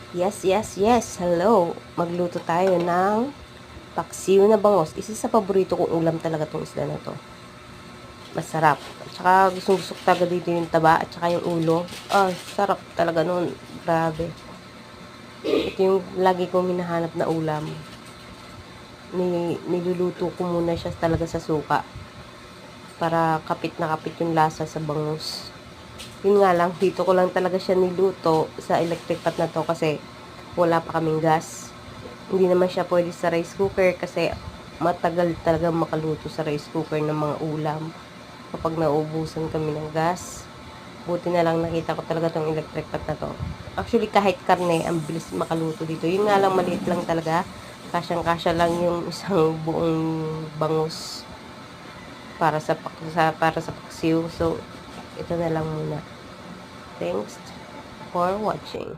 Yes, yes, yes. Hello. Magluto tayo ng paksiw na bangos. Isa sa paborito kong ulam talaga tong isda na to. Masarap. At saka gustong-gusto ko talaga dito yung taba at saka yung ulo. Sarap talaga nun. Grabe. Ito yung lagi kong hinahanap na ulam. Niluluto ko muna siya talaga sa suka. Para kapit na kapit yung lasa sa bangus. Yun nga lang, dito ko lang talaga siya niluto sa electric pot na to kasi wala pa kaming gas. Hindi naman siya pwede sa rice cooker kasi matagal talaga makaluto sa rice cooker ng mga ulam kapag naubusan kami ng gas. Buti na lang nakita ko talaga tong electric pot na to. Actually, kahit karne, ang bilis makaluto dito. Yun nga lang, maliit lang talaga. Kasyang-kasya lang yung isang buong bangus para sa paksiw. So, ito na lang muna. Thanks for watching.